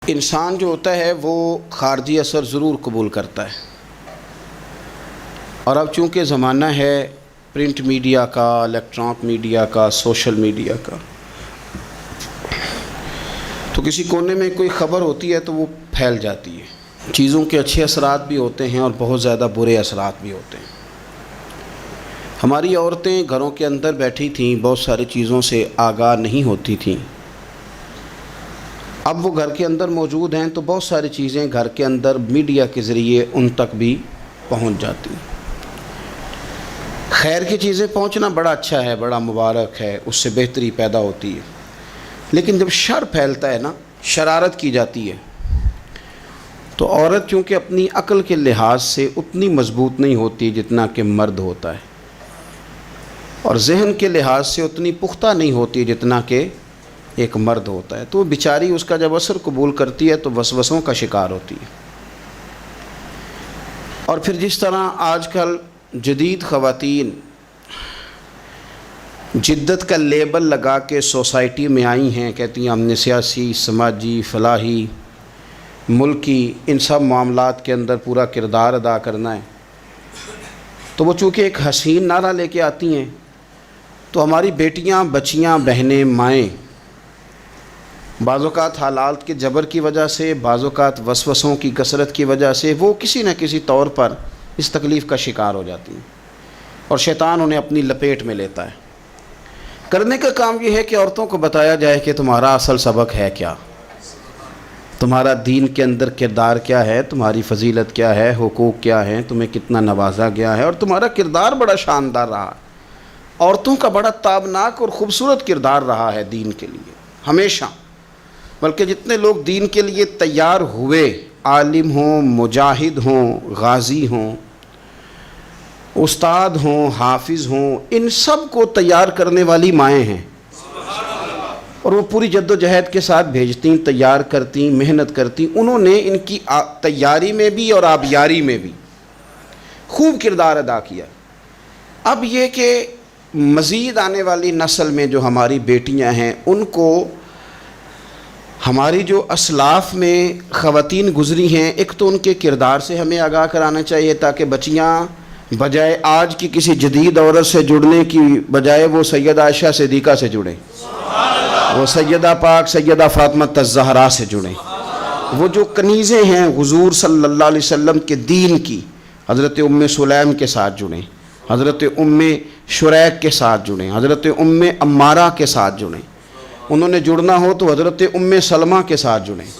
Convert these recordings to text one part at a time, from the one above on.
انسان جو ہوتا ہے وہ خارجی اثر ضرور قبول کرتا ہے، اور اب چونکہ زمانہ ہے پرنٹ میڈیا کا، الیکٹرانک میڈیا کا، سوشل میڈیا کا، تو کسی کونے میں کوئی خبر ہوتی ہے تو وہ پھیل جاتی ہے۔ چیزوں کے اچھے اثرات بھی ہوتے ہیں اور بہت زیادہ برے اثرات بھی ہوتے ہیں۔ ہماری عورتیں گھروں کے اندر بیٹھی تھیں، بہت ساری چیزوں سے آگاہ نہیں ہوتی تھیں۔ اب وہ گھر کے اندر موجود ہیں تو بہت ساری چیزیں گھر کے اندر میڈیا کے ذریعے ان تک بھی پہنچ جاتی ہیں۔ خیر کی چیزیں پہنچنا بڑا اچھا ہے، بڑا مبارک ہے، اس سے بہتری پیدا ہوتی ہے، لیکن جب شر پھیلتا ہے نا، شرارت کی جاتی ہے، تو عورت چونکہ اپنی عقل کے لحاظ سے اتنی مضبوط نہیں ہوتی جتنا کہ مرد ہوتا ہے، اور ذہن کے لحاظ سے اتنی پختہ نہیں ہوتی جتنا کہ ایک مرد ہوتا ہے، تو وہ بیچاری اس کا جب اثر قبول کرتی ہے تو وسوسوں کا شکار ہوتی ہے۔ اور پھر جس طرح آج کل جدید خواتین جدت کا لیبل لگا کے سوسائٹی میں آئی ہیں، کہتی ہیں ہم نے سیاسی، سماجی، فلاحی، ملکی، ان سب معاملات کے اندر پورا کردار ادا کرنا ہے، تو وہ چونکہ ایک حسین نعرہ لے کے آتی ہیں، تو ہماری بیٹیاں، بچیاں، بہنیں، مائیں بعض اوقات حالات کے جبر کی وجہ سے، بعض اوقات وسوسوں کی کثرت کی وجہ سے وہ کسی نہ کسی طور پر اس تکلیف کا شکار ہو جاتی ہیں، اور شیطان انہیں اپنی لپیٹ میں لیتا ہے۔ کرنے کا کام یہ ہے کہ عورتوں کو بتایا جائے کہ تمہارا اصل سبق ہے کیا، تمہارا دین کے اندر کردار کیا ہے، تمہاری فضیلت کیا ہے، حقوق کیا ہیں، تمہیں کتنا نوازا گیا ہے، اور تمہارا کردار بڑا شاندار رہا ہے۔ عورتوں کا بڑا تابناک اور خوبصورت کردار رہا ہے دین کے لیے ہمیشہ، بلکہ جتنے لوگ دین کے لیے تیار ہوئے، عالم ہوں، مجاہد ہوں، غازی ہوں، استاد ہوں، حافظ ہوں، ان سب کو تیار کرنے والی مائیں ہیں، اور وہ پوری جد و جہد کے ساتھ بھیجتیں، تیار کرتیں، محنت کرتیں۔ انہوں نے ان کی تیاری میں بھی اور آبیاری میں بھی خوب کردار ادا کیا۔ اب یہ کہ مزید آنے والی نسل میں جو ہماری بیٹیاں ہیں، ان کو ہماری جو اسلاف میں خواتین گزری ہیں، ایک تو ان کے کردار سے ہمیں آگاہ کرانا چاہیے، تاکہ بچیاں بجائے آج کی کسی جدید عورت سے جڑنے کی بجائے وہ سیدہ عائشہ صدیقہ سے جڑیں، وہ سیدہ پاک سیدہ فاطمہ الزہرا سے جڑیں، وہ جو کنیزیں ہیں حضور صلی اللہ علیہ وسلم کے دین کی، حضرت ام سلیم کے ساتھ جڑیں، حضرت ام شریک کے ساتھ جڑیں، حضرت ام عمارہ کے ساتھ جڑیں، انہوں نے جڑنا ہو تو حضرت ام سلمہ کے ساتھ جڑیں،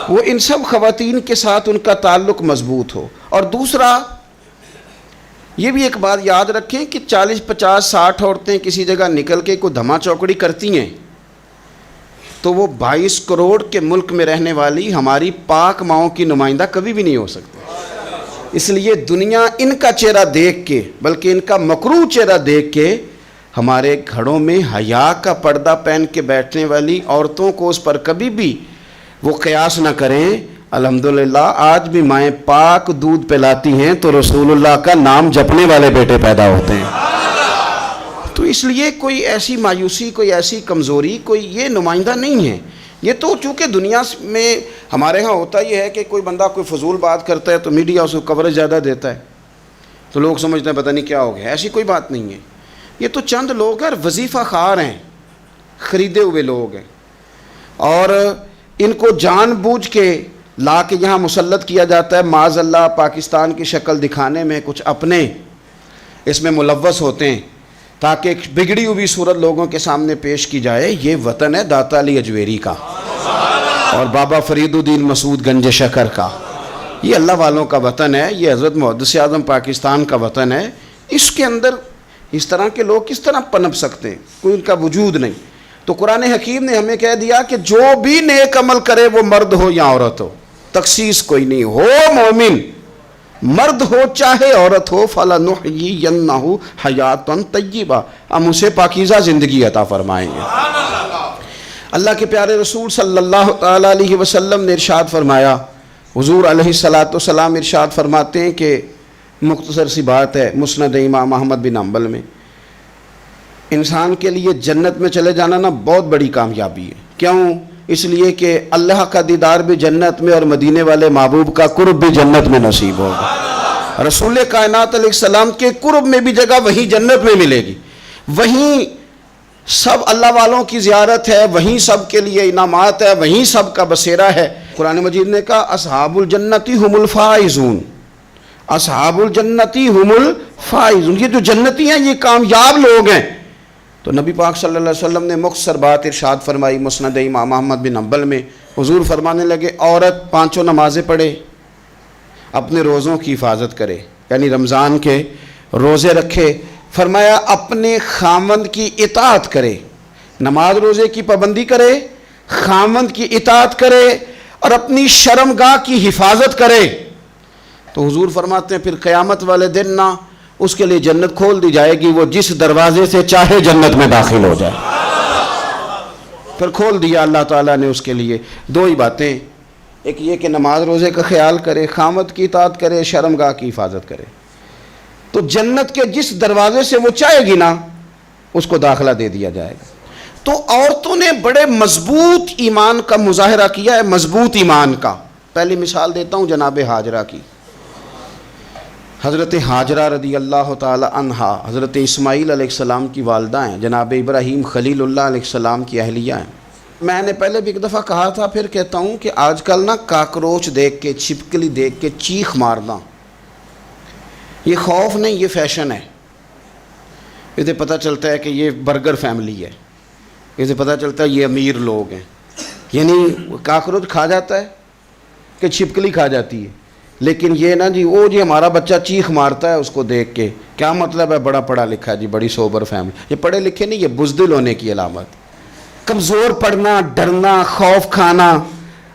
وہ ان سب خواتین کے ساتھ ان کا تعلق مضبوط ہو۔ اور دوسرا یہ بھی ایک بات یاد رکھیں کہ 40، 50، 60 عورتیں کسی جگہ نکل کے کوئی دھما چوکڑی کرتی ہیں تو وہ 22 کروڑ کے ملک میں رہنے والی ہماری پاک ماؤں کی نمائندہ کبھی بھی نہیں ہو سکتی۔ اس لیے دنیا ان کا چہرہ دیکھ کے، بلکہ ان کا مکروہ چہرہ دیکھ کے، ہمارے گھروں میں حیا کا پردہ پہن کے بیٹھنے والی عورتوں کو اس پر کبھی بھی وہ قیاس نہ کریں۔ الحمدللہ آج بھی مائیں پاک دودھ پلاتی ہیں تو رسول اللہ کا نام جپنے والے بیٹے پیدا ہوتے ہیں۔ تو اس لیے کوئی ایسی مایوسی، کوئی ایسی کمزوری، کوئی یہ نمائندہ نہیں ہے۔ یہ تو چونکہ دنیا میں ہمارے ہاں ہوتا یہ ہے کہ کوئی بندہ کوئی فضول بات کرتا ہے تو میڈیا اس کو کوریج زیادہ دیتا ہے، تو لوگ سمجھتے ہیں پتہ نہیں کیا ہو گیا۔ ایسی کوئی بات نہیں ہے، یہ تو چند لوگ ہیں، وظیفہ خوار ہیں، خریدے ہوئے لوگ ہیں، اور ان کو جان بوجھ کے لا کے یہاں مسلط کیا جاتا ہے، معاذ اللہ پاکستان کی شکل دکھانے میں کچھ اپنے اس میں ملوث ہوتے ہیں، تاکہ ایک بگڑی ہوئی صورت لوگوں کے سامنے پیش کی جائے۔ یہ وطن ہے داتا علی اجویری کا اور بابا فرید الدین مسعود گنج شکر کا، یہ اللہ والوں کا وطن ہے، یہ حضرت محدث اعظم پاکستان کا وطن ہے۔ اس کے اندر اس طرح کے لوگ کس طرح پنپ سکتے ہیں؟ کوئی ان کا وجود نہیں۔ تو قرآن حکیم نے ہمیں کہہ دیا کہ جو بھی نیک عمل کرے وہ مرد ہو یا عورت ہو، تخصیص کوئی نہیں، ہو مومن، مرد ہو چاہے عورت ہو، فَلَنُحْيِيَنَّهُ حَيَاةً طَيِّبَةً، ہم اسے پاکیزہ زندگی عطا فرمائیں گے۔ اللہ کے پیارے رسول صلی اللہ تعالیٰ علیہ وسلم نے ارشاد فرمایا، حضور علیہ السلام ارشاد فرماتے ہیں کہ مختصر سی بات ہے، مسند امام احمد بن حنبل میں، انسان کے لیے جنت میں چلے جانا نا بہت بڑی کامیابی ہے۔ کیوں؟ اس لیے کہ اللہ کا دیدار بھی جنت میں اور مدینے والے محبوب کا قرب بھی جنت میں نصیب ہوگا۔ رسول کائنات علیہ السلام کے قرب میں بھی جگہ وہیں جنت میں ملے گی، وہیں سب اللہ والوں کی زیارت ہے، وہیں سب کے لیے انعامات ہے، وہیں سب کا بسیرا ہے۔ قرآن مجید نے کہا اصحاب الجنتی ہم الفائزون، اصحاب الجنتی ہم الفائزون، یہ جو جنتی ہیں یہ کامیاب لوگ ہیں۔ تو نبی پاک صلی اللہ علیہ وسلم نے مختصر بات ارشاد فرمائی مسند امام احمد بن حنبل میں، حضور فرمانے لگے عورت 5 نمازیں پڑھے، اپنے روزوں کی حفاظت کرے، یعنی رمضان کے روزے رکھے، فرمایا اپنے خامند کی اطاعت کرے، نماز روزے کی پابندی کرے، خامند کی اطاعت کرے اور اپنی شرمگاہ کی حفاظت کرے، تو حضور فرماتے ہیں پھر قیامت والے دن نہ اس کے لیے جنت کھول دی جائے گی، وہ جس دروازے سے چاہے جنت میں داخل ہو جائے۔ پھر کھول دیا اللہ تعالیٰ نے اس کے لیے۔ 2 ہی باتیں، ایک یہ کہ نماز روزے کا خیال کرے، خامد کی اطاعت کرے، شرمگاہ کی حفاظت کرے، تو جنت کے جس دروازے سے وہ چاہے گی نا اس کو داخلہ دے دیا جائے گا۔ تو عورتوں نے بڑے مضبوط ایمان کا مظاہرہ کیا ہے، مضبوط ایمان کا۔ پہلی مثال دیتا ہوں جناب ہاجرہ کی۔ حضرت ہاجرہ رضی اللہ تعالی عنہا حضرت اسماعیل علیہ السلام کی والدہ ہیں، جناب ابراہیم خلیل اللہ علیہ السلام کی اہلیہ ہیں۔ میں نے پہلے بھی ایک دفعہ کہا تھا، پھر کہتا ہوں کہ آج کل نا کاکروچ دیکھ کے، چھپکلی دیکھ کے چیخ مارنا یہ خوف نہیں، یہ فیشن ہے۔ اسے پتہ چلتا ہے کہ یہ برگر فیملی ہے، اسے پتہ چلتا ہے یہ امیر لوگ ہیں، یعنی کاکروچ کھا جاتا ہے کہ چھپکلی کھا جاتی ہے، لیکن یہ نا جی وہ جی ہمارا بچہ چیخ مارتا ہے اس کو دیکھ کے، کیا مطلب ہے بڑا پڑھا لکھا جی، بڑی سوبر فیملی۔ یہ پڑھے لکھے نہیں، یہ بزدل ہونے کی علامت۔ کمزور پڑنا، ڈرنا، خوف کھانا،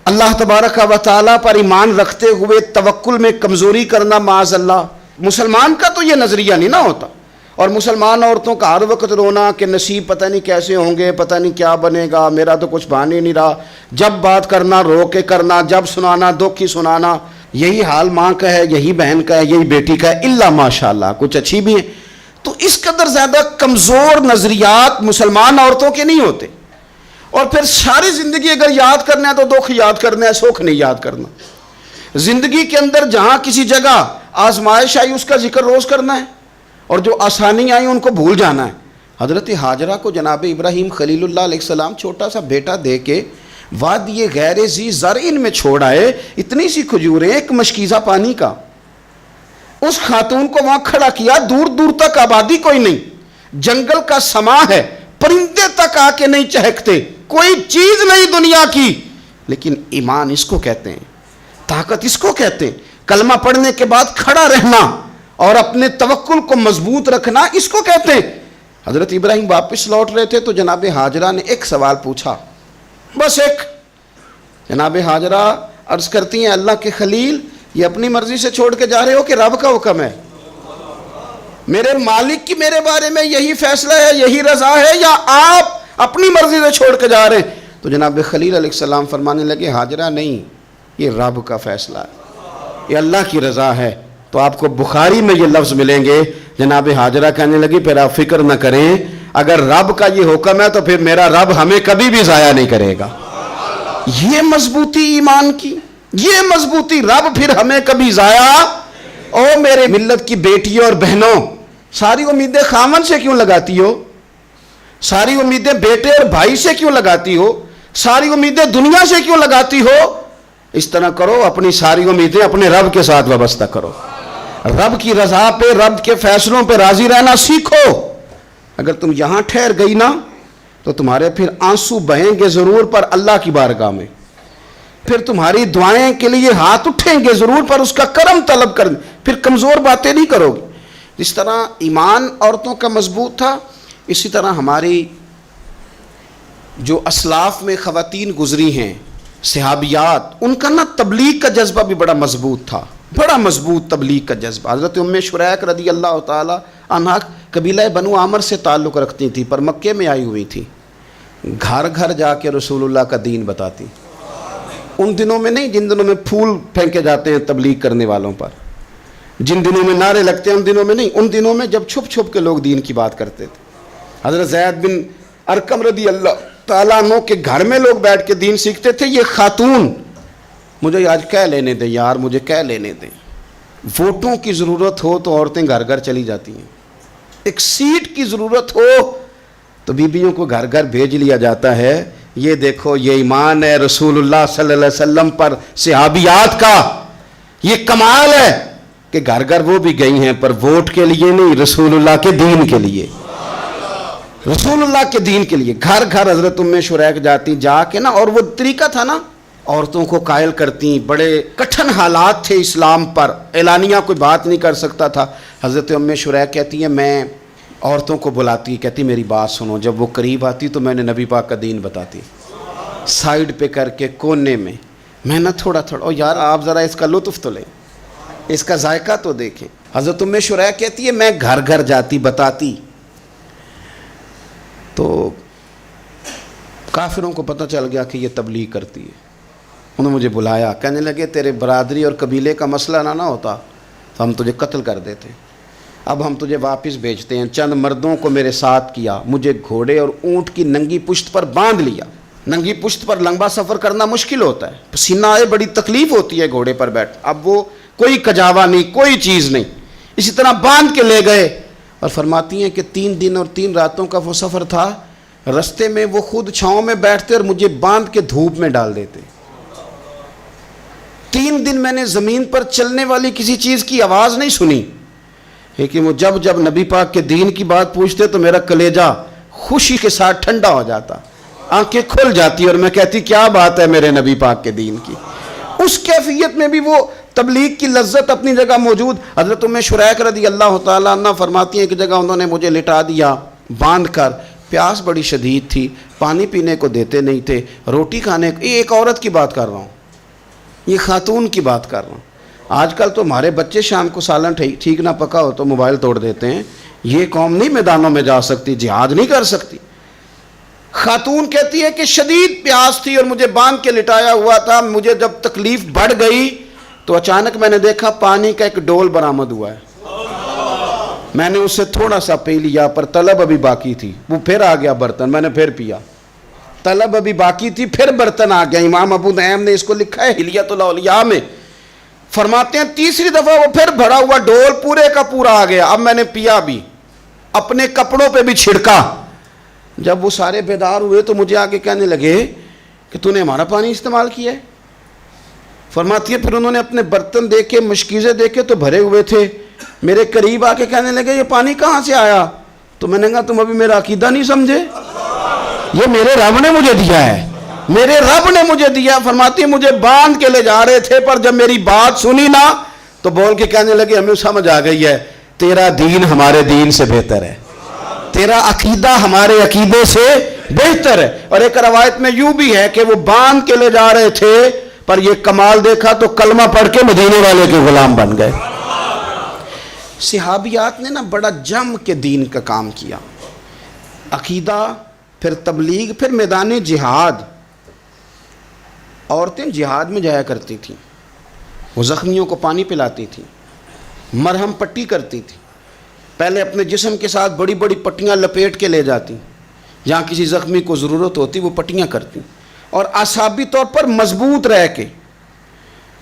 اللہ تبارک و تعالیٰ پر ایمان رکھتے ہوئے توکل میں کمزوری کرنا، معاذ اللہ۔ مسلمان کا تو یہ نظریہ نہیں نہ ہوتا، اور مسلمان عورتوں کا ہر وقت رونا کہ نصیب پتہ نہیں کیسے ہوں گے، پتہ نہیں کیا بنے گا، میرا تو کچھ بان ہی نہیں رہا، جب بات کرنا رو کے کرنا، جب سنانا دکھ ہی سنانا۔ یہی حال ماں کا ہے، یہی بہن کا ہے، یہی بیٹی کا ہے، الا ماشاءاللہ کچھ اچھی بھی ہیں۔ تو اس قدر زیادہ کمزور نظریات مسلمان عورتوں کے نہیں ہوتے، اور پھر ساری زندگی اگر یاد کرنا ہے تو دکھ یاد کرنا ہے، سکھ نہیں یاد کرنا۔ زندگی کے اندر جہاں کسی جگہ آزمائش آئی اس کا ذکر روز کرنا ہے، اور جو آسانی آئی ان کو بھول جانا ہے۔ حضرت ہاجرہ کو جناب ابراہیم خلیل اللہ علیہ السلام چھوٹا سا بیٹا دے کے وادی غیر ذی زرعین میں چھوڑ آئے، اتنی سی کھجوریں، ایک مشکیزہ پانی کا۔ اس خاتون کو وہاں کھڑا کیا، دور دور تک آبادی کوئی نہیں، جنگل کا سما ہے، پرندے تک آ کے نہیں چہکتے، کوئی چیز نہیں دنیا کی، لیکن ایمان اس کو کہتے ہیں، طاقت اس کو کہتے ہیں، کلمہ پڑھنے کے بعد کھڑا رہنا اور اپنے توکل کو مضبوط رکھنا اس کو کہتے ہیں۔ حضرت ابراہیم واپس لوٹ رہے تھے تو جناب ہاجرہ نے ایک سوال پوچھا، بس ایک۔ جناب ہاجرہ عرض کرتی ہیں اللہ کے خلیل، یہ اپنی مرضی سے چھوڑ کے جا رہے ہو کہ رب کا حکم ہے؟ میرے مالک کی میرے بارے میں یہی فیصلہ ہے، یہی رضا ہے، یا آپ اپنی مرضی سے چھوڑ کے جا رہے ہیں؟ تو جناب خلیل علیہ السلام فرمانے لگے ہاجرہ نہیں، یہ رب کا فیصلہ ہے، یہ اللہ کی رضا ہے۔ تو آپ کو بخاری میں یہ لفظ ملیں گے، جناب ہاجرہ کہنے لگی پھر آپ فکر نہ کریں، اگر رب کا یہ حکم ہے تو پھر میرا رب ہمیں کبھی بھی ضائع نہیں کرے گا۔ یہ مضبوطی ایمان کی، یہ مضبوطی، رب پھر ہمیں کبھی ضائع۔ او میرے ملت کی بیٹیوں اور بہنوں، ساری امیدیں خامن سے کیوں لگاتی ہو؟ ساری امیدیں بیٹے اور بھائی سے کیوں لگاتی ہو؟ ساری امیدیں دنیا سے کیوں لگاتی ہو؟ اس طرح کرو، اپنی ساری امیدیں اپنے رب کے ساتھ وابستہ کرو، رب کی رضا پہ، رب کے فیصلوں پہ راضی رہنا سیکھو۔ اگر تم یہاں ٹھہر گئی نا تو تمہارے پھر آنسو بہیں گے ضرور پر اللہ کی بارگاہ میں، پھر تمہاری دعائیں کے لیے ہاتھ اٹھیں گے ضرور پر اس کا کرم طلب کریں، پھر کمزور باتیں نہیں کرو گے۔ جس طرح ایمان عورتوں کا مضبوط تھا، اسی طرح ہماری جو اسلاف میں خواتین گزری ہیں، صحابیات، ان کا نا تبلیغ کا جذبہ بھی بڑا مضبوط تھا، بڑا مضبوط تبلیغ کا جذبہ۔ حضرت ام شریک رضی اللہ تعالی عنہا قبیلہ بنو عامر سے تعلق رکھتی تھی، پر مکے میں آئی ہوئی تھی، گھر گھر جا کے رسول اللہ کا دین بتاتی۔ ان دنوں میں نہیں جن دنوں میں پھول پھینکے جاتے ہیں تبلیغ کرنے والوں پر، جن دنوں میں نعرے لگتے ہیں ان دنوں میں نہیں، ان دنوں میں جب چھپ چھپ کے لوگ دین کی بات کرتے تھے۔ حضرت زید بن ارقم رضی اللہ تعالیٰ عنہ کے گھر میں لوگ بیٹھ کے دین سیکھتے تھے. یہ خاتون مجھے آج کہہ لینے دیں یار, مجھے کہہ لینے دیں, ووٹوں کی ضرورت ہو تو عورتیں گھر گھر چلی جاتی ہیں, ایک سیٹ کی ضرورت ہو تو بیویوں کو گھر گھر بھیج لیا جاتا ہے. یہ دیکھو یہ ایمان ہے رسول اللہ صلی اللہ علیہ وسلم پر, صحابیات کا یہ کمال ہے کہ گھر گھر وہ بھی گئی ہیں, پر ووٹ کے لیے نہیں, رسول اللہ کے دین کے لیے, رسول اللہ کے دین کے لیے. گھر گھر حضرت ام شریک جاتی, جا کے نا, اور وہ طریقہ تھا نا, عورتوں کو قائل کرتی. بڑے کٹھن حالات تھے اسلام پر, اعلانیہ کوئی بات نہیں کر سکتا تھا. حضرت ام شریک کہتی ہے میں عورتوں کو بلاتی, کہتی میری بات سنو. جب وہ قریب آتی تو میں نے نبی پاک کا دین بتاتی, سائیڈ پہ کر کے کونے میں نہ تھوڑا تھوڑا, او یار آپ ذرا اس کا لطف تو لیں, اس کا ذائقہ تو دیکھیں. حضرت ام شریک کہتی ہے میں گھر گھر جاتی بتاتی. تو کافروں کو پتہ چل گیا کہ یہ تبلیغ کرتی ہے. انہوں نے مجھے بلایا, کہنے لگے تیرے برادری اور قبیلے کا مسئلہ نہ ہوتا تو ہم تجھے قتل کر دیتے, اب ہم تجھے واپس بھیجتے ہیں. چند مردوں کو میرے ساتھ کیا, مجھے گھوڑے اور اونٹ کی ننگی پشت پر باندھ لیا. ننگی پشت پر لمبا سفر کرنا مشکل ہوتا ہے, پسینہ آئے, بڑی تکلیف ہوتی ہے گھوڑے پر بیٹھ. اب وہ کوئی کجاوا نہیں, کوئی چیز نہیں, اسی طرح باندھ کے لے گئے. اور فرماتی ہیں کہ 3 دن اور 3 راتوں کا وہ سفر تھا. رستے میں وہ خود چھاؤں میں بیٹھتے اور مجھے باندھ کے دھوپ میں ڈال دیتے. 3 دن میں نے زمین پر چلنے والی کسی چیز کی آواز نہیں سنی, لیکن وہ جب نبی پاک کے دین کی بات پوچھتے تو میرا کلیجہ خوشی کے ساتھ ٹھنڈا ہو جاتا, آنکھیں کھل جاتی, اور میں کہتی کیا بات ہے میرے نبی پاک کے دین کی. اس کیفیت میں بھی وہ تبلیغ کی لذت اپنی جگہ موجود. حضرت ام شریک رضی اللہ تعالیٰ عنہ فرماتی ہیں کہ جگہ انہوں نے مجھے لٹا دیا باندھ کر. پیاس بڑی شدید تھی, پانی پینے کو دیتے نہیں تھے, روٹی کھانے کو. یہ ایک عورت کی بات کر رہا ہوں, یہ خاتون کی بات کر رہا ہوں. آج کل تو ہمارے بچے شام کو سالن ٹھیک نہ پکا ہو تو موبائل توڑ دیتے ہیں. یہ قوم نہیں میدانوں میں جا سکتی, جہاد نہیں کر سکتی. خاتون کہتی ہے کہ شدید پیاس تھی اور مجھے باندھ کے لٹایا ہوا تھا. مجھے جب تکلیف بڑھ گئی تو اچانک میں نے دیکھا پانی کا ایک ڈول برآمد ہوا ہے. میں نے اس سے تھوڑا سا پی لیا, پر طلب ابھی باقی تھی. وہ پھر آ گیا برتن, میں نے پھر پیا. طلب ابھی باقی تھی, پھر برتن آ گیا. امام ابو نعیم نے اس کو لکھا ہے حلیۃ الاولیاء میں. فرماتے ہیں تیسری دفعہ وہ پھر بھرا ہوا ڈول پورے کا پورا آ گیا. اب میں نے پیا بھی, اپنے کپڑوں پہ بھی چھڑکا. جب وہ سارے بیدار ہوئے تو مجھے آگے کہنے لگے کہ تو نے ہمارا پانی استعمال کیا ہے. فرماتی ہے پھر انہوں نے اپنے برتن دیکھے, مشکیزیں دیکھے تو بھرے ہوئے تھے. میرے قریب آ کے کہنے لگے یہ پانی کہاں سے آیا؟ تو میں نے کہا تم ابھی میرا عقیدہ نہیں سمجھے, یہ میرے رب نے مجھے دیا ہے, میرے رب نے مجھے دیا. فرماتی ہے مجھے باندھ کے لے جا رہے تھے, پر جب میری بات سنی نا تو بول کے کہنے لگے ہمیں سمجھ آ گئی ہے تیرا دین ہمارے دین سے بہتر ہے, تیرا عقیدہ ہمارے عقیدے سے بہتر ہے. اور ایک روایت میں یوں بھی ہے کہ وہ باندھ کے لے جا رہے تھے, پر یہ کمال دیکھا تو کلمہ پڑھ کے مدینے والے کے غلام بن گئے. صحابیات نے نا بڑا جم کے دین کا کام کیا. عقیدہ, پھر تبلیغ, پھر میدان جہاد. عورتیں جہاد میں جایا کرتی تھیں, وہ زخمیوں کو پانی پلاتی تھیں, مرہم پٹی کرتی تھیں. پہلے اپنے جسم کے ساتھ بڑی بڑی پٹیاں لپیٹ کے لے جاتی, جہاں کسی زخمی کو ضرورت ہوتی وہ پٹیاں کرتی. اور اعصابی طور پر مضبوط رہ کے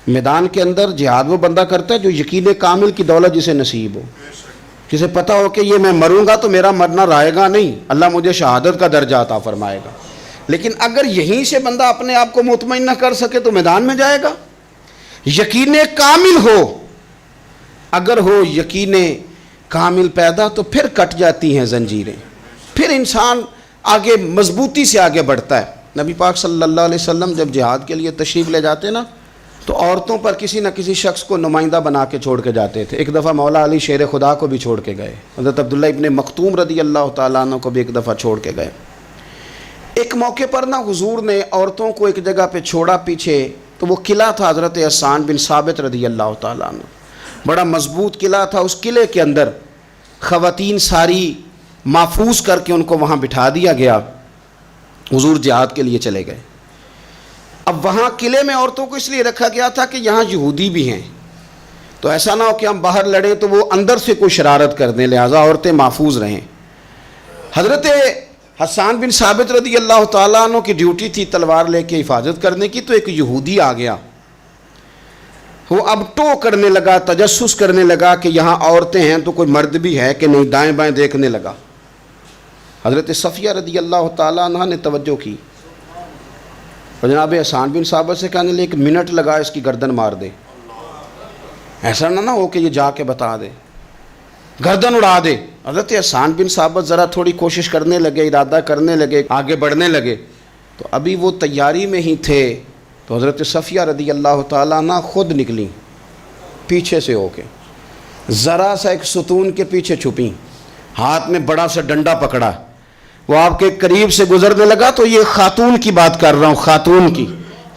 میدان کے اندر جہاد وہ بندہ کرتا ہے جو یقین کامل کی دولت جسے نصیب ہو, جسے پتہ ہو کہ یہ میں مروں گا تو میرا مرنا رائے گا نہیں, اللہ مجھے شہادت کا درجہ عطا فرمائے گا. لیکن اگر یہیں سے بندہ اپنے آپ کو مطمئن نہ کر سکے تو میدان میں جائے گا. یقین کامل ہو, اگر ہو یقین کامل پیدا تو پھر کٹ جاتی ہیں زنجیریں, پھر انسان آگے مضبوطی سے آگے بڑھتا ہے. نبی پاک صلی اللہ علیہ وسلم جب جہاد کے لیے تشریف لے جاتے نا تو عورتوں پر کسی نہ کسی شخص کو نمائندہ بنا کے چھوڑ کے جاتے تھے. ایک دفعہ مولا علی شیر خدا کو بھی چھوڑ کے گئے, حضرت عبداللہ ابن مختوم رضی اللہ تعالیٰ عنہ کو بھی ایک دفعہ چھوڑ کے گئے. ایک موقع پر نا حضور نے عورتوں کو ایک جگہ پہ چھوڑا پیچھے, تو وہ قلعہ تھا حضرت حسان بن ثابت رضی اللہ تعالیٰ عنہ, بڑا مضبوط قلعہ تھا. اس قلعے کے اندر خواتین ساری محفوظ کر کے ان کو وہاں بٹھا دیا گیا. حضور جہاد کے لیے چلے گئے. اب وہاں قلعے میں عورتوں کو اس لیے رکھا گیا تھا کہ یہاں یہودی بھی ہیں, تو ایسا نہ ہو کہ ہم باہر لڑیں تو وہ اندر سے کوئی شرارت کر دیں, لہٰذا عورتیں محفوظ رہیں. حضرت حسان بن ثابت رضی اللہ تعالیٰ عنہ کی ڈیوٹی تھی تلوار لے کے حفاظت کرنے کی، تو ایک یہودی آ گیا، وہ اب ٹو کرنے لگا، تجسس کرنے لگا کہ یہاں عورتیں ہیں تو کوئی مرد بھی ہے کہ نہیں، دائیں بائیں دیکھنے لگا۔ حضرت صفیہ رضی اللہ تعالیٰ عنہ نے توجہ کی اور جناب حسان بن ثابت سے کہنے لگے 1 منٹ لگا اس کی گردن مار دے، ایسا نہ ہو کہ یہ جا کے بتا دے، گردن اڑا دے۔ حضرت حسان بن ثابت ذرا تھوڑی کوشش کرنے لگے، ارادہ کرنے لگے، آگے بڑھنے لگے، تو ابھی وہ تیاری میں ہی تھے تو حضرت صفیہ رضی اللہ تعالیٰ عنہ خود نکلیں پیچھے سے ہو کے، ذرا سا ایک ستون کے پیچھے چھپیں، ہاتھ میں بڑا سا ڈنڈا پکڑا، وہ آپ کے قریب سے گزرنے لگا۔ تو یہ خاتون کی بات کر رہا ہوں، خاتون کی،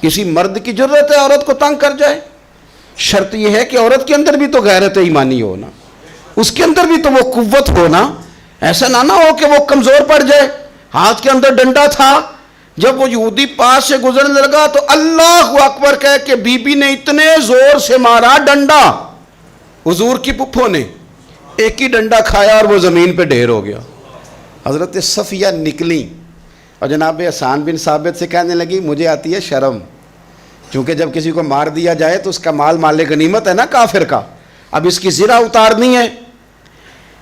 کسی مرد کی ضرورت ہے عورت کو تنگ کر جائے؟ شرط یہ ہے کہ عورت کے اندر بھی تو غیرت ایمانی ہونا، اس کے اندر بھی تو وہ قوت ہونا، ایسا نہ ہو کہ وہ کمزور پڑ جائے۔ ہاتھ کے اندر ڈنڈا تھا، جب وہ یہودی پاس سے گزرنے لگا تو اللہ اکبر کہہ کہ بی بی نے اتنے زور سے مارا ڈنڈا، حضور کی پھپھو نے ایک ہی ڈنڈا کھایا اور وہ زمین پہ ڈھیر ہو گیا۔ حضرت صفیہ نکلی اور جناب حسان بن ثابت سے کہنے لگی مجھے آتی ہے شرم، کیونکہ جب کسی کو مار دیا جائے تو اس کا مال مال غنیمت ہے نا کافر کا، اب اس کی زرہ اتارنی ہے،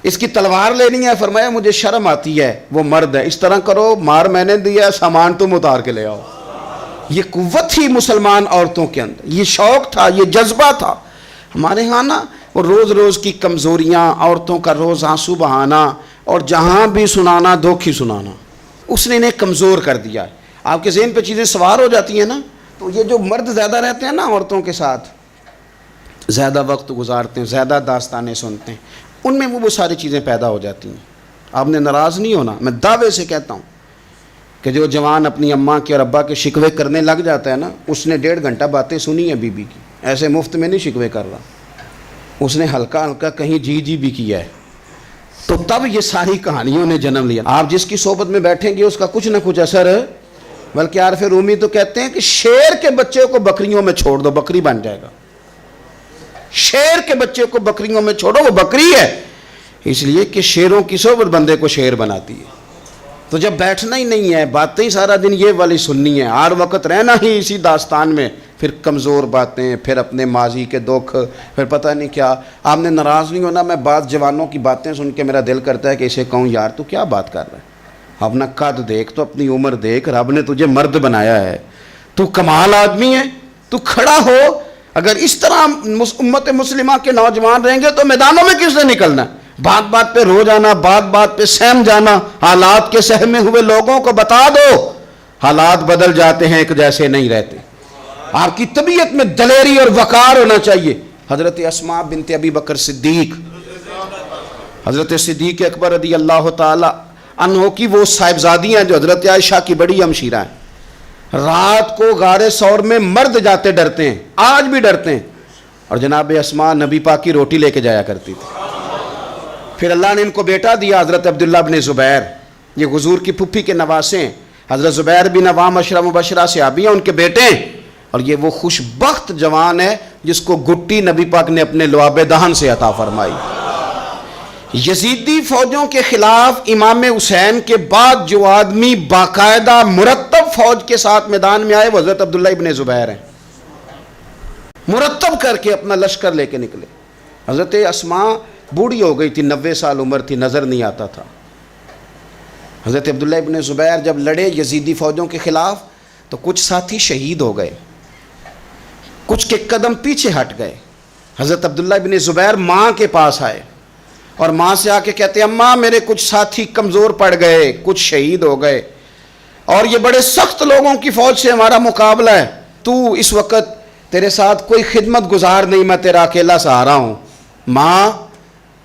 اس کی تلوار لینی ہے۔ فرمایا مجھے شرم آتی ہے، وہ مرد ہے، اس طرح کرو مار میں نے دیا، سامان تم اتار کے لے آؤ۔ یہ قوت تھی مسلمان عورتوں کے اندر، یہ شوق تھا، یہ جذبہ تھا۔ ہمارے ہاں نا وہ روز روز کی کمزوریاں، عورتوں کا روز آنسو بہانا اور جہاں بھی سنانا دھوکھی سنانا، اس نے انہیں کمزور کر دیا ہے۔ آپ کے ذہن پہ چیزیں سوار ہو جاتی ہیں نا، تو یہ جو مرد زیادہ رہتے ہیں نا عورتوں کے ساتھ، زیادہ وقت گزارتے ہیں، زیادہ داستانیں سنتے ہیں، ان میں وہ ساری چیزیں پیدا ہو جاتی ہیں۔ آپ نے ناراض نہیں ہونا، میں دعوے سے کہتا ہوں کہ جو جوان اپنی اماں کے اور ابا کے شکوے کرنے لگ جاتا ہے نا، اس نے 1.5 گھنٹہ باتیں سنی ہیں بیوی کی، ایسے مفت میں نہیں شکوے کر رہا، اس نے ہلکا ہلکا کہیں جی بھی کیا ہے، تو تب یہ ساری کہانیوں نے جنم لیا۔ آپ جس کی صحبت میں بیٹھیں گے اس کا کچھ نہ کچھ اثر ہے، بلکہ عارف رومی تو کہتے ہیں کہ شیر کے بچے کو بکریوں میں چھوڑ دو، بکری بن جائے گا۔ شیر کے بچے کو بکریوں میں چھوڑو، وہ بکری ہے، اس لیے کہ شیروں کی صحبت بندے کو شیر بناتی ہے۔ تو جب بیٹھنا ہی نہیں ہے، باتیں ہی سارا دن یہ والی سننی ہے، ہر وقت رہنا ہی اسی داستان میں، پھر کمزور باتیں، پھر اپنے ماضی کے دکھ، پھر پتہ نہیں کیا۔ آپ نے ناراض نہیں ہونا، میں بعض جوانوں کی باتیں سن کے میرا دل کرتا ہے کہ اسے کہوں یار تو کیا بات کر رہا ہے، اپنا قد دیکھ، تو اپنی عمر دیکھ، رب نے تجھے مرد بنایا ہے، تو کمال آدمی ہے، تو کھڑا ہو۔ اگر اس طرح امت مسلمہ کے نوجوان رہیں گے تو میدانوں میں کس نے نکلنا ہے؟ بات بات پہ رو جانا، بات بات پہ سہم جانا، حالات کے سہمے ہوئے لوگوں کو بتا دو حالات بدل جاتے ہیں، ایک جیسے نہیں رہتے۔ آپ کی طبیعت میں دلیری اور وقار ہونا چاہیے۔ حضرت اسماء بنت ابی بکر صدیق، حضرت صدیق اکبر رضی اللہ تعالی عنہ کی وہ صاحبزادی ہیں جو حضرت عائشہ کی بڑی ہمشیرہ ہیں۔ رات کو غار ثور میں مرد جاتے ڈرتے ہیں، آج بھی ڈرتے ہیں، اور جناب اسماء نبی پاک کی روٹی لے کے جایا کرتی تھی۔ پھر اللہ نے ان کو بیٹا دیا، حضرت عبداللہ بن زبیر، یہ حضور کی پھپھی کے نواسے ہیں۔ حضرت زبیر بن عوام عشرہ مبشرہ صحابی ہیں، ان کے بیٹے ہیں، اور یہ وہ خوش بخت جوان ہے جس کو گٹی نبی پاک نے اپنے لعاب دہن سے عطا فرمائی۔ یزیدی فوجوں کے خلاف امام حسین کے بعد جو آدمی باقاعدہ مرتب فوج کے ساتھ میدان میں آئے وہ حضرت عبداللہ ابن زبیر ہیں، مرتب کر کے اپنا لشکر لے کے نکلے۔ حضرت اسماء بوڑھی ہو گئی تھی، 90 سال عمر تھی، نظر نہیں آتا تھا۔ حضرت عبداللہ ابن زبیر جب لڑے یزیدی فوجوں کے خلاف تو کچھ ساتھی شہید ہو گئے، کچھ کے قدم پیچھے ہٹ گئے۔ حضرت عبداللہ ابن زبیر ماں کے پاس آئے اور ماں سے آ کے کہتے اماں میرے کچھ ساتھی کمزور پڑ گئے، کچھ شہید ہو گئے، اور یہ بڑے سخت لوگوں کی فوج سے ہمارا مقابلہ ہے، تو اس وقت تیرے ساتھ کوئی خدمت گزار نہیں، میں تیرا اکیلا سہارا ہوں، ماں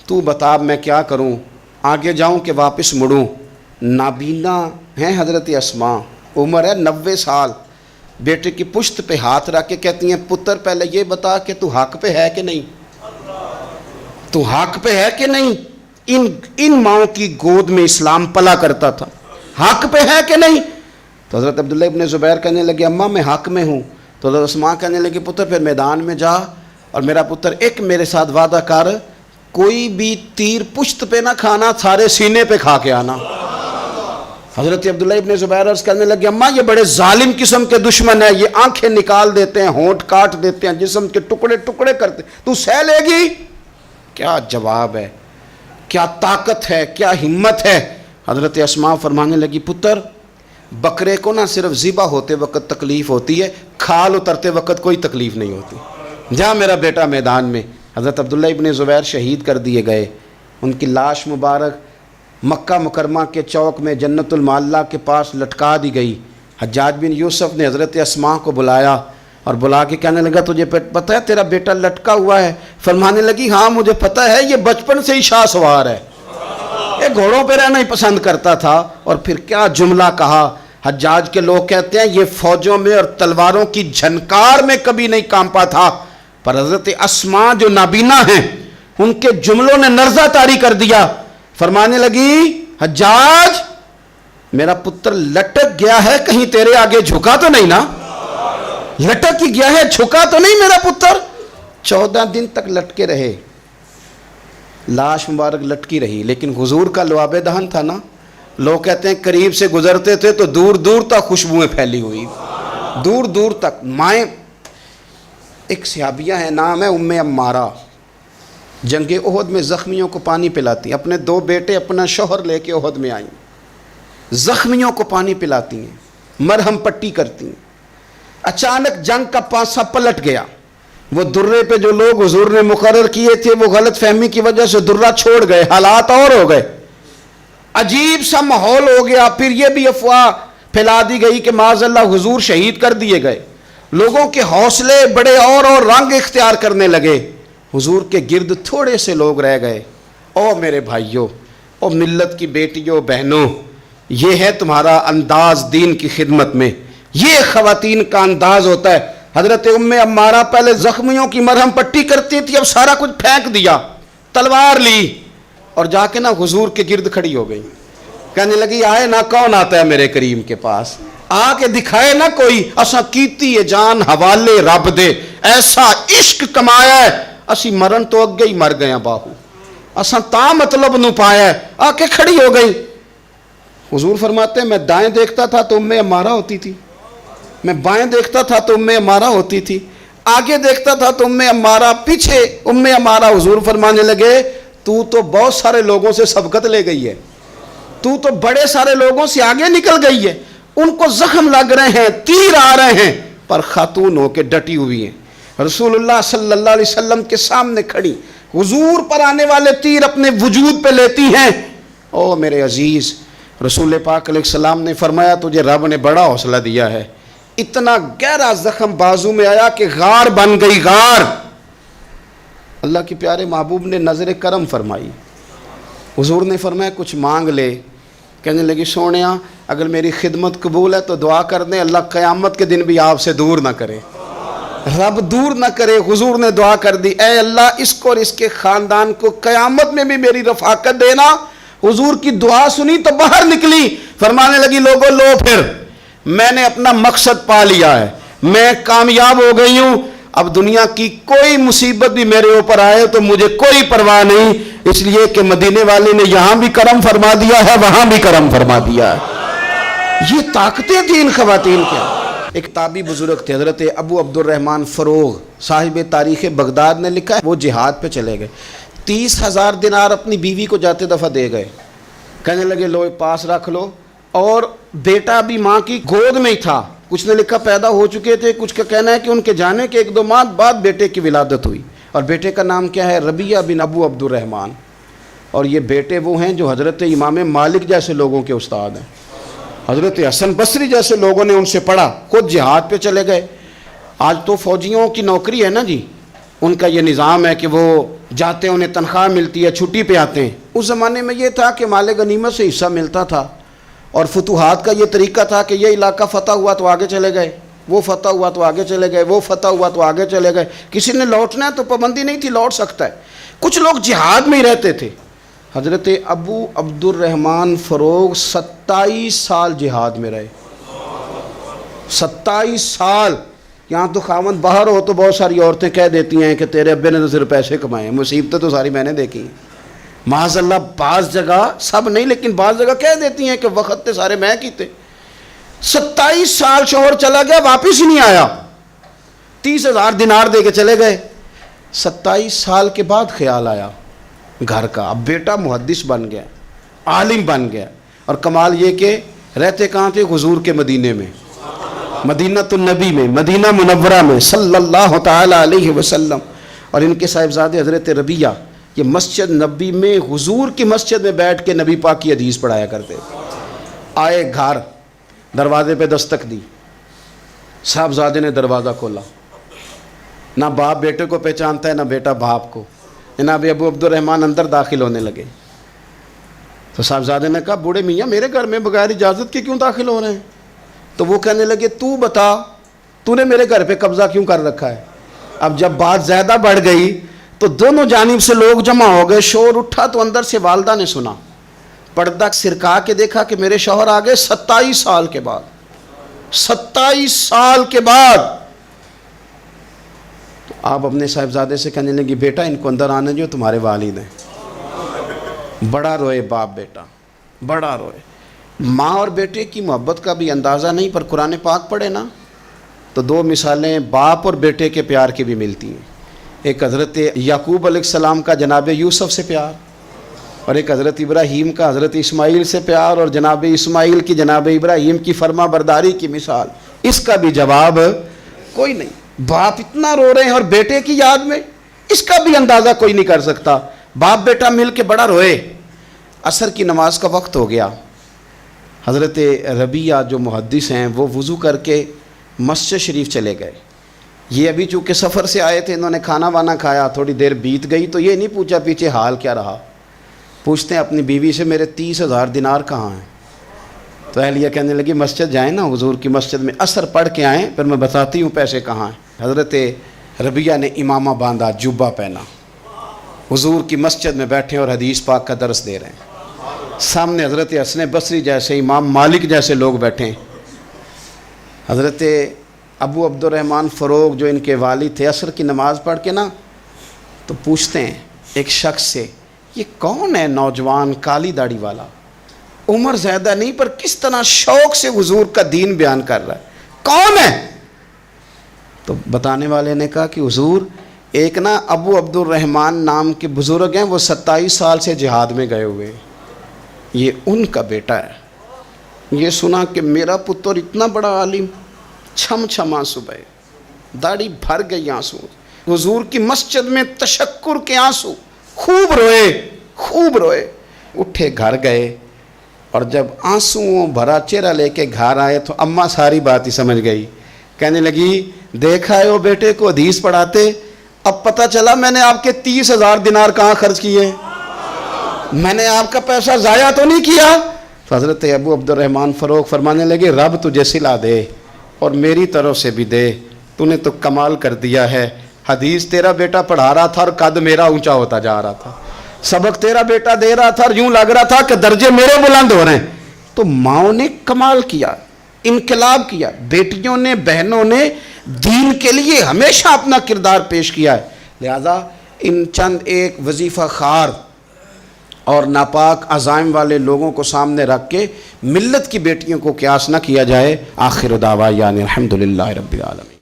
تو بتا میں کیا کروں، آگے جاؤں کہ واپس مڑوں؟ نابینا ہیں حضرت اسماء، عمر ہے 90 سال، بیٹے کی پشت پہ ہاتھ رکھ کے کہتی ہیں پتر پہلے یہ بتا کہ تو حق پہ ہے کہ نہیں، تو حق پہ ہے کہ نہیں؟ ان ماں کی گود میں اسلام پلا کرتا تھا، حق پہ ہے کہ نہیں؟ تو حضرت عبداللہ ابن زبیر کہنے لگے اماں میں حق میں ہوں۔ تو حضرت اسماء کہنے لگے پتر پھر میدان میں جا اور میرا پتر ایک میرے ساتھ وعدہ کر، کوئی بھی تیر پشت پہ نہ کھانا، سارے سینے پہ کھا کے آنا۔ حضرت عبداللہ ابن زبیر عرض کرنے لگے اماں یہ بڑے ظالم قسم کے دشمن ہیں، یہ آنکھیں نکال دیتے ہیں، ہونٹ کاٹ دیتے ہیں، جسم کے ٹکڑے ٹکڑے کرتے، تو سہ لے گی؟ کیا جواب ہے، کیا طاقت ہے، کیا ہمت ہے۔ حضرت اسماء فرمانے لگی پتر بکرے کو نہ صرف ذبح ہوتے وقت تکلیف ہوتی ہے، کھال اترتے وقت کوئی تکلیف نہیں ہوتی، جا میرا بیٹا میدان میں۔ حضرت عبداللہ ابن زبیر شہید کر دیے گئے، ان کی لاش مبارک مکہ مکرمہ کے چوک میں جنت المعلیٰ کے پاس لٹکا دی گئی۔ حجاج بن یوسف نے حضرت اسماء کو بلایا اور بلا کے کہنے لگا تجھے پتہ ہے تیرا بیٹا لٹکا ہوا ہے؟ فرمانے لگی ہاں مجھے پتہ ہے، یہ بچپن سے ہی شاہ سوار ہے، یہ گھوڑوں پہ رہنا ہی پسند کرتا تھا۔ اور پھر کیا جملہ کہا، حجاج کے لوگ کہتے ہیں یہ فوجوں میں اور تلواروں کی جھنکار میں کبھی نہیں کانپا تھا، پر حضرت اسماء جو نابینا ہیں ان کے جملوں نے نرزہ طاری کر دیا۔ فرمانے لگی حجاج میرا پتر لٹک گیا ہے، کہیں تیرے آگے جھکا تو نہیں نا؟ لٹک ہی گیا ہے، جھکا تو نہیں میرا پتر؟ 14 دن تک لٹکے رہے، لاش مبارک لٹکی رہی، لیکن حضور کا لعاب دہن تھا نا، لوگ کہتے ہیں قریب سے گزرتے تھے تو دور دور تک خوشبوئیں پھیلی ہوئی، دور دور تک۔ مائیں ایک صحابیہ ہے، نام ہے ام عمارہ، جنگ احد میں زخمیوں کو پانی پلاتی، اپنے 2 بیٹے اپنا شوہر لے کے احد میں آئیں، زخمیوں کو پانی پلاتی ہیں، مرہم پٹی کرتی ہیں۔ اچانک جنگ کا پانسا پلٹ گیا، وہ درے پہ جو لوگ حضور نے مقرر کیے تھے وہ غلط فہمی کی وجہ سے درہ چھوڑ گئے، حالات اور ہو گئے، عجیب سا ماحول ہو گیا۔ پھر یہ بھی افواہ پھیلا دی گئی کہ معاذ اللہ حضور شہید کر دیے گئے، لوگوں کے حوصلے بڑے اور رنگ اختیار کرنے لگے، حضور کے گرد تھوڑے سے لوگ رہ گئے۔ او میرے بھائیوں، او ملت کی بیٹیوں بہنوں، یہ ہے تمہارا انداز دین کی خدمت میں، یہ خواتین کا انداز ہوتا ہے۔ حضرت ام عمارہ پہلے زخمیوں کی مرہم پٹی کرتی تھی، اب سارا کچھ پھینک دیا، تلوار لی اور جا کے نا حضور کے گرد کھڑی ہو گئی، کہنے لگی آئے نا کون آتا ہے میرے کریم کے پاس، آ کے دکھائے نا کوئی، اساں کیتی ہے جان حوالے رب دے، ایسا عشق کمایا ہے اسی مرن تو اگے ہی مر گیا باہو، اساں تا مطلب نو پایا ہے، آ کے کھڑی ہو گئی۔ حضور فرماتے ہیں میں دائیں دیکھتا تھا تو ام عمارہ ہوتی تھی، میں بائیں دیکھتا تھا تو ام عمارہ ہوتی تھی، آگے دیکھتا تھا تو ام عمارہ، پیچھے ام عمارہ۔ حضور فرمانے لگے تو بہت سارے لوگوں سے سبقت لے گئی ہے، تو بڑے سارے لوگوں سے آگے نکل گئی ہے، ان کو زخم لگ رہے ہیں، تیر آ رہے ہیں، پر خاتون ہو کے ڈٹی ہوئی ہیں، رسول اللہ صلی اللہ علیہ وسلم کے سامنے کھڑی، حضور پر آنے والے تیر اپنے وجود پہ لیتی ہیں۔ او میرے عزیز، رسول پاک علیہ السلام نے فرمایا تجھے رب نے بڑا حوصلہ دیا ہے، اتنا گہرا زخم بازو میں آیا کہ غار بن گئی، غار۔ اللہ کے پیارے محبوب نے نظر کرم فرمائی، حضور نے فرمایا کچھ مانگ لے، کہنے لگی سونیا اگر میری خدمت قبول ہے تو دعا کر دیں اللہ قیامت کے دن بھی آپ سے دور نہ کرے، رب دور نہ کرے۔ حضور نے دعا کر دی اے اللہ اس کو اور اس کے خاندان کو قیامت میں بھی میری رفاقت دینا۔ حضور کی دعا سنی تو باہر نکلی، فرمانے لگی لوگو لو پھر میں نے اپنا مقصد پا لیا ہے، میں کامیاب ہو گئی ہوں، اب دنیا کی کوئی مصیبت بھی میرے اوپر آئے تو مجھے کوئی پرواہ نہیں، اس لیے کہ مدینے والے نے یہاں بھی کرم فرما دیا ہے وہاں بھی کرم فرما دیا ہے۔ یہ طاقتیں تھیں ان خواتین کے۔ ایک تابعی بزرگ تھے حضرت ابو عبد الرحمن فروغ، صاحب تاریخ بغداد نے لکھا ہے وہ جہاد پہ چلے گئے، 30,000 دینار اپنی بیوی کو جاتے دفعہ دے گئے، کہنے لگے لو پاس رکھ لو، اور بیٹا بھی ماں کی گود میں ہی تھا، کچھ نے لکھا پیدا ہو چکے تھے، کچھ کا کہنا ہے کہ ان کے جانے کے 1-2 ماہ بعد بیٹے کی ولادت ہوئی، اور بیٹے کا نام کیا ہے ربیعہ بن ابو عبد الرحمن، اور یہ بیٹے وہ ہیں جو حضرت امام مالک جیسے لوگوں کے استاد ہیں، حضرت حسن بصری جیسے لوگوں نے ان سے پڑھا، خود جہاد پہ چلے گئے۔ آج تو فوجیوں کی نوکری ہے نا جی، ان کا یہ نظام ہے کہ وہ جاتے ہیں انہیں تنخواہ ملتی ہے، چھٹی پہ آتے ہیں، اس زمانے میں یہ تھا کہ مال غنیمت سے حصہ ملتا تھا، اور فتوحات کا یہ طریقہ تھا کہ یہ علاقہ فتح ہوا تو آگے چلے گئے، وہ فتح ہوا تو آگے چلے گئے، وہ فتح ہوا تو آگے چلے گئے، کسی نے لوٹنا ہے تو پابندی نہیں تھی، لوٹ سکتا ہے، کچھ لوگ جہاد میں ہی رہتے تھے۔ حضرت ابو عبد الرحمن فروغ 27 سال جہاد میں رہے، 27 سال۔ یہاں تو خاوند باہر ہو تو بہت ساری عورتیں کہہ دیتی ہیں کہ تیرے ابے نے تو صرف پیسے کمائے ہیں، مصیبتیں تو ساری میں نے دیکھی ہیں، معاذ اللہ بعض جگہ، سب نہیں لیکن بعض جگہ کہہ دیتی ہیں کہ وقت تے سارے میں کیتے۔ 27 سال شوہر چلا گیا، واپس ہی نہیں آیا، 30,000 دینار دے کے چلے گئے۔ 27 سال کے بعد خیال آیا گھر کا، اب بیٹا محدث بن گیا، عالم بن گیا، اور کمال یہ کہ رہتے کہاں تھے؟ حضور کے مدینے میں، مدینہ النبی میں، مدینہ منورہ میں صلی اللہ تعالی علیہ وسلم۔ اور ان کے صاحبزادے حضرت ربیہ یہ مسجد نبی میں، حضور کی مسجد میں بیٹھ کے نبی پاک کی حدیث پڑھایا کرتے۔ آئے گھر، دروازے پہ دستک دی، صاحبزادے نے دروازہ کھولا، نہ باپ بیٹے کو پہچانتا ہے نہ بیٹا باپ کو۔ جناب ابو عبد الرحمن اندر داخل ہونے لگے تو صاحبزادے نے کہا بوڑھے میاں میرے گھر میں بغیر اجازت کے کیوں داخل ہو رہے ہیں؟ تو وہ کہنے لگے تو بتا، تو نے میرے گھر پہ قبضہ کیوں کر رکھا ہے؟ اب جب بات زیادہ بڑھ گئی تو دونوں جانب سے لوگ جمع ہو گئے، شور اٹھا تو اندر سے والدہ نے سنا، پردہ سرکا کے دیکھا کہ میرے شوہر آ گئے 27 سال کے بعد، 27 سال کے بعد۔ تو آپ اپنے صاحبزادے سے کہنے لگی بیٹا ان کو اندر آنے جو، تمہارے والد ہیں۔ بڑا روئے باپ بیٹا، بڑا روئے۔ ماں اور بیٹے کی محبت کا بھی اندازہ نہیں، پر قرآن پاک پڑھے نا تو دو مثالیں باپ اور بیٹے کے پیار کی بھی ملتی ہیں۔ ایک حضرت یعقوب علیہ السلام کا جناب یوسف سے پیار، اور ایک حضرت ابراہیم کا حضرت اسماعیل سے پیار، اور جناب اسماعیل کی جناب ابراہیم کی فرما برداری کی مثال، اس کا بھی جواب کوئی نہیں۔ باپ اتنا رو رہے ہیں اور بیٹے کی یاد میں، اس کا بھی اندازہ کوئی نہیں کر سکتا۔ باپ بیٹا مل کے بڑا روئے۔ عصر کی نماز کا وقت ہو گیا، حضرت ربیہ جو محدث ہیں وہ وضو کر کے مسجد شریف چلے گئے۔ یہ ابھی چونکہ سفر سے آئے تھے، انہوں نے کھانا وانا کھایا، تھوڑی دیر بیت گئی تو یہ نہیں پوچھا پیچھے حال کیا رہا، پوچھتے ہیں اپنی بیوی سے میرے 30,000 دینار کہاں ہیں؟ تو اہلیہ کہنے لگی مسجد جائیں نا، حضور کی مسجد میں عصر پڑھ کے آئیں، پھر میں بتاتی ہوں پیسے کہاں ہیں۔ حضرت ربیہ نے امامہ باندھا، جبہ پہنا، حضور کی مسجد میں بیٹھے اور حدیث پاک کا درس دے رہے ہیں۔ سامنے حضرت حسن بصری جیسے، امام مالک جیسے لوگ بیٹھے ہیں۔ حضرت ابو عبد الرحمن فروغ جو ان کے والد تھے، عصر کی نماز پڑھ کے نا تو پوچھتے ہیں ایک شخص سے یہ کون ہے نوجوان کالی داڑھی والا، عمر زیادہ نہیں پر کس طرح شوق سے حضور کا دین بیان کر رہا ہے، کون ہے؟ تو بتانے والے نے کہا کہ حضور ایک نا ابو عبد الرحمن نام کے بزرگ ہیں، وہ 27 سال سے جہاد میں گئے ہوئے، یہ ان کا بیٹا ہے۔ یہ سنا کہ میرا پتر اتنا بڑا عالم، چھم چھم آنسو بہے، داڑھی بھر گئی آنسو، حضور کی مسجد میں تشکر کے آنسو، خوب روئے، خوب روئے۔ اٹھے گھر گئے، اور جب آنسوؤں بھرا چہرہ لے کے گھر آئے تو اماں ساری بات ہی سمجھ گئی، کہنے لگی دیکھا ہے وہ بیٹے کو حدیث پڑھاتے، اب پتہ چلا میں نے آپ کے 30,000 دینار کہاں خرچ کیے، میں نے آپ کا پیسہ ضائع تو نہیں کیا۔ تو حضرت ابو عبد الرحمن فروغ فرمانے لگے رب تجھے صلہ دے اور میری طرف سے بھی دے، تو نے تو کمال کر دیا ہے، حدیث تیرا بیٹا پڑھا رہا تھا اور قد میرا اونچا ہوتا جا رہا تھا، سبق تیرا بیٹا دے رہا تھا اور یوں لگ رہا تھا کہ درجے میرے بلند ہو رہے ہیں۔ تو ماؤں نے کمال کیا، انقلاب کیا، بیٹیوں نے بہنوں نے دین کے لیے ہمیشہ اپنا کردار پیش کیا ہے۔ لہذا ان چند ایک وظیفہ خوار اور ناپاک عزائم والے لوگوں کو سامنے رکھ کے ملت کی بیٹیوں کو قیاس نہ کیا جائے۔ آخر دعوانا الحمدللہ رب العالمین۔